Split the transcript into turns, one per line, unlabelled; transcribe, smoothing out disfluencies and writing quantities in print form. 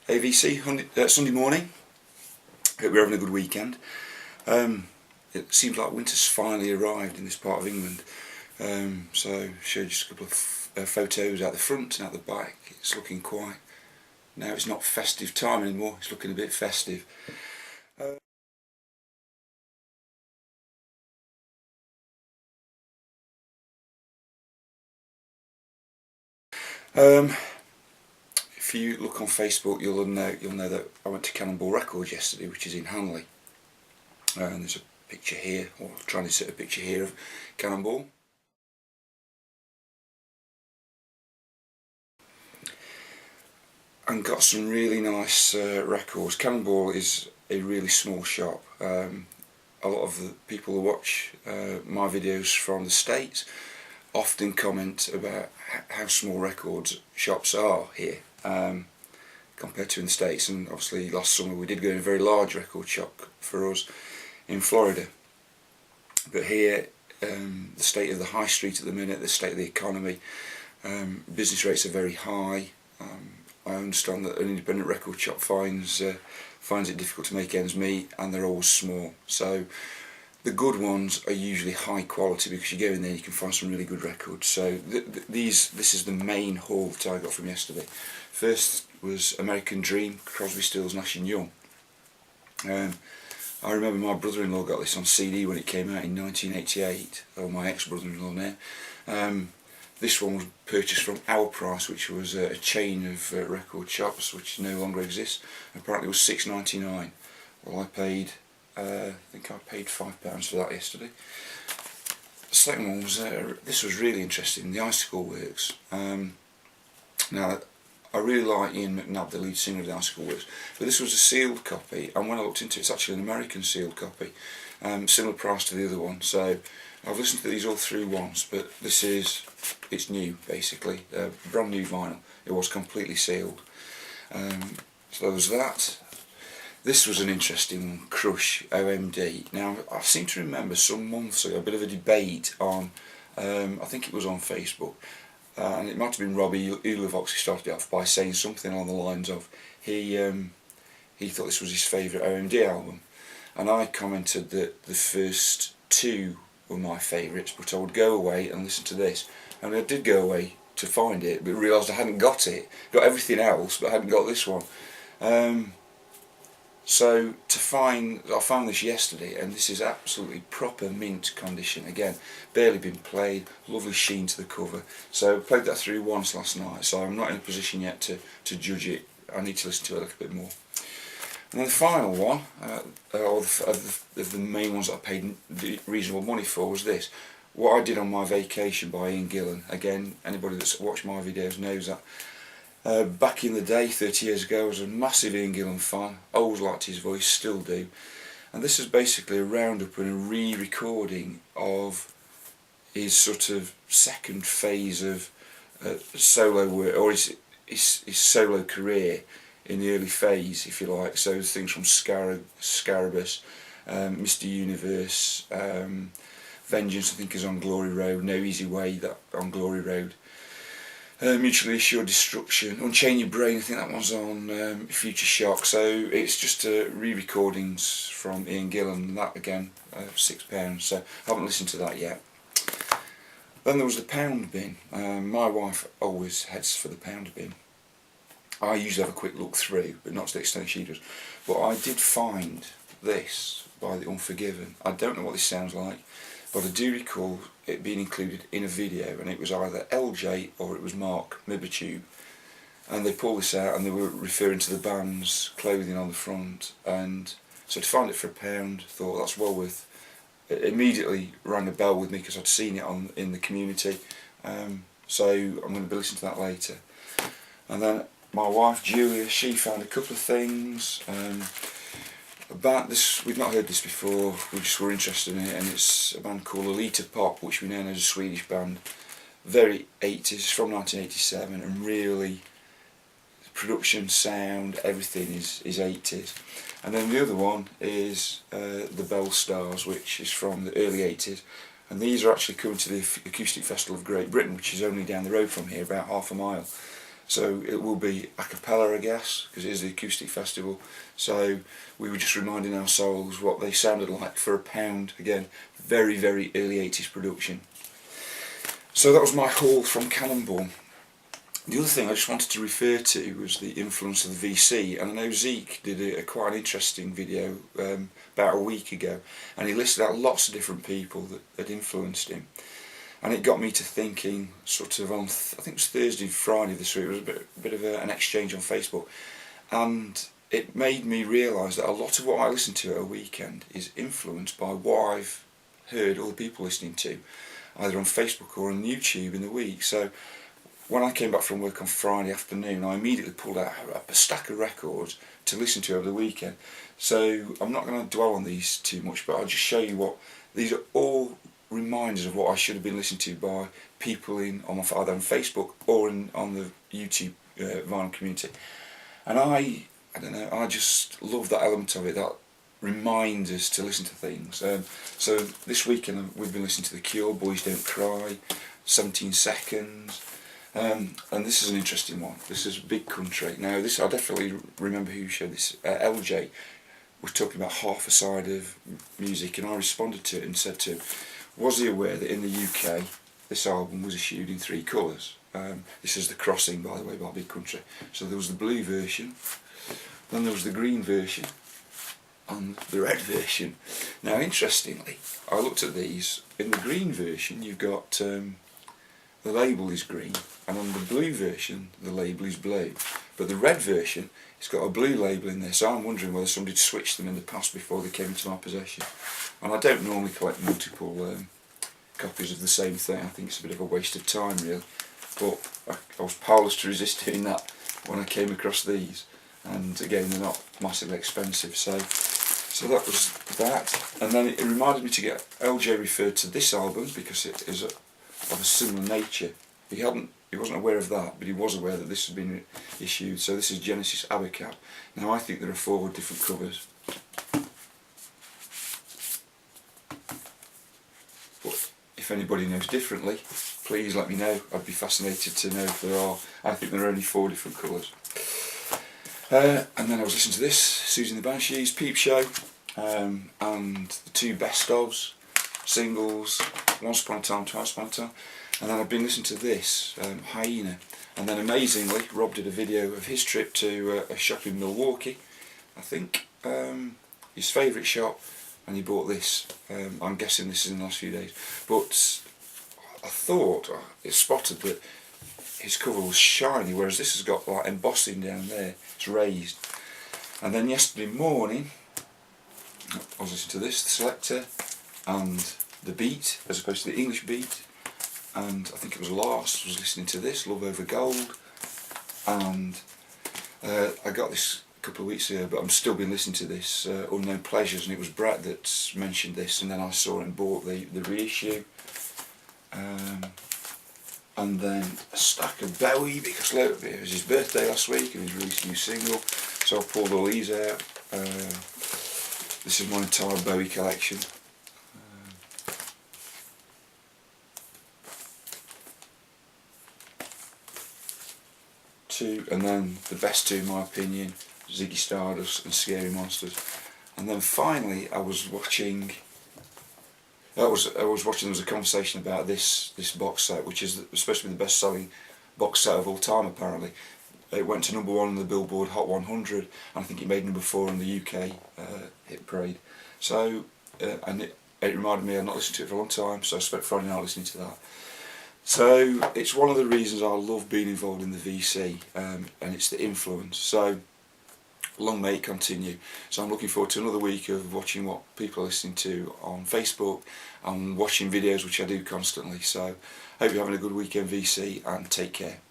AVC Sunday morning. Hope you're having a good weekend. It seems like winter's finally arrived in this part of England. So show you just a couple of photos out the front and out the back. It's looking quite, now it's not festive time anymore, it's looking a bit festive. If you look on Facebook, you'll know that I went to Cannonball Records yesterday, which is in Hanley. And there's a picture here, or I'm trying to set a picture here of Cannonball. And got some really nice records. Cannonball is a really small shop. A lot of the people who watch my videos from the States often comment about how small records shops are here compared to in the States. And obviously last summer we did go in a very large record shop for us in Florida. But here, the state of the high street at the minute, the state of the economy, business rates are very high. I understand that an independent record shop finds it difficult to make ends meet, and they're always small. So the good ones are usually high quality because you go in there and you can find some really good records. So this is the main haul that I got from yesterday. First was American Dream, Crosby, Stills, Nash & Young. I remember my brother-in-law got this on CD when it came out in 1988, or my ex-brother-in-law now. This one was purchased from Our Price, which was a chain of record shops which no longer exists. Apparently it was £6.99. Well, I think I paid £5 for that yesterday. The second one was, this was really interesting, the Icicle Works. Now, I really like Ian McNabb, the lead singer of the Icicle Works, but this was a sealed copy, and when I looked into it, it's actually an American sealed copy, similar price to the other one. So I've listened to these all through once, but it's new basically, brand new vinyl. It was completely sealed. So there was that. This was an interesting one, Crush OMD. Now I seem to remember some months ago a bit of a debate on, I think it was on Facebook, and it might have been Robbie Ulevox who started it off by saying something along the lines of he thought this was his favourite OMD album, and I commented that the first two were my favourites, but I would go away and listen to this. And I did go away to find it, but realised I hadn't got it. Got everything else, but I hadn't got this one. So I found this yesterday, and this is absolutely proper mint condition. Again, barely been played, lovely sheen to the cover. So I played that through once last night, so I'm not in a position yet to judge it. I need to listen to it a little bit more. And then the final one, of the main ones that I paid reasonable money for, was this. What I Did on My Vacation by Ian Gillan. Again, anybody that's watched my videos knows that. Back in the day, 30 years ago, I was a massive Ian Gillan fan. Always liked his voice, still do. And this is basically a roundup and a re-recording of his sort of second phase of solo work, or his solo career in the early phase, if you like. So things from Scarabus, Mr. Universe, Vengeance, I think, is on Glory Road, No Easy Way, that on Glory Road. Mutually Assured Destruction, Unchain Your Brain, I think that one's on Future Shock. So it's just re-recordings from Ian Gillan, and that again, £6. So I haven't listened to that yet. Then there was the Pound Bin. My wife always heads for the Pound Bin. I usually have a quick look through, but not to the extent she does. But I did find this by The Unforgiven. I don't know what this sounds like, but I do recall it being included in a video, and it was either LJ or it was Mark Mibbertube. And they pulled this out and they were referring to the band's clothing on the front, and so to find it for £1, thought that's well worth. It immediately rang a bell with me because I'd seen it in the community. So I'm going to be listening to that later. And then my wife Julia, she found a couple of things about this. We've not heard this before, we just were interested in it, and it's a band called Alita Pop, which we know as a Swedish band, very 80s, it's from 1987, and really production, sound, everything is 80s. And then the other one is the Bell Stars, which is from the early 80s, and these are actually coming to the Acoustic Festival of Great Britain, which is only down the road from here, about half a mile. So it will be a cappella, I guess, because it is the acoustic festival. So we were just reminding ourselves what they sounded like for £1. Again, very, very early 80s production. So that was my haul from Cannonball. The other thing I just wanted to refer to was the influence of the VC, and I know Zeke did a quite an interesting video about a week ago, and he listed out lots of different people that had influenced him, and it got me to thinking, sort of on, I think it was Thursday and Friday this week, it was a bit of an exchange on Facebook, and it made me realise that a lot of what I listen to at a weekend is influenced by what I've heard other people listening to, either on Facebook or on YouTube in the week. So when I came back from work on Friday afternoon, I immediately pulled out a stack of records to listen to over the weekend. So I'm not going to dwell on these too much, but I'll just show you what these are all reminders of what I should have been listening to by people either on Facebook or on the YouTube vinyl community. And I don't know, I just love that element of it, that reminds us to listen to things. So this weekend we've been listening to The Cure, Boys Don't Cry, 17 Seconds. And this is an interesting one. This is Big Country. Now this, I definitely remember who showed this. LJ was talking about half a side of music, and I responded to it and said to him, was he aware that in the UK this album was issued in 3 colours? This is The Crossing, by the way, by Big Country. So there was the blue version, then there was the green version, and the red version. Now interestingly, I looked at these. In the green version you've got the label is green, and on the blue version the label is blue, but the red version, it's got a blue label in there, so I'm wondering whether somebody switched them in the past before they came into my possession. And I don't normally collect multiple copies of the same thing. I think it's a bit of a waste of time really, but I was powerless to resist doing that when I came across these, and again they're not massively expensive, so that was that. And then it reminded me to get LJ referred to this album because it is of a similar nature. He wasn't aware of that, but he was aware that this had been issued. So this is Genesis Abacab. Now I think there are 4 different covers, but if anybody knows differently, please let me know. I'd be fascinated to know if there are. I think there are only 4 different colours. And then I was listening to this, Susie and the Banshees, Peep Show, and the 2 best ofs, singles, Once Upon a Time, Twice Upon a Time, and then I've been listening to this, Hyena, and then amazingly Rob did a video of his trip to a shop in Milwaukee, I think, his favourite shop, and he bought this. I'm guessing this is in the last few days, but I thought I spotted that his cover was shiny, whereas this has got like embossing down there, it's raised. And then yesterday morning I was listening to this, the Selector, and the Beat, as opposed to the English Beat, and I think it was last, was listening to this, Love Over Gold, and I got this a couple of weeks ago, but I'm still been listening to this, Unknown Pleasures, and it was Brett that mentioned this, and then I saw and bought the reissue, and then a stack of Bowie, because it was his birthday last week and he's released a new single, so I pulled all these out. This is my entire Bowie collection. And then the best 2 in my opinion, Ziggy Stardust and Scary Monsters. And then finally I was watching, there was a conversation about this box set, which is supposed to be the best selling box set of all time apparently. It went to #1 on the Billboard Hot 100, and I think it made #4 on the UK hit parade. So and it reminded me I'd not listened to it for a long time, so I spent Friday night listening to that. So it's one of the reasons I love being involved in the VC, and it's the influence. So long may it continue. So I'm looking forward to another week of watching what people are listening to on Facebook and watching videos, which I do constantly. So hope you're having a good weekend, VC, and take care.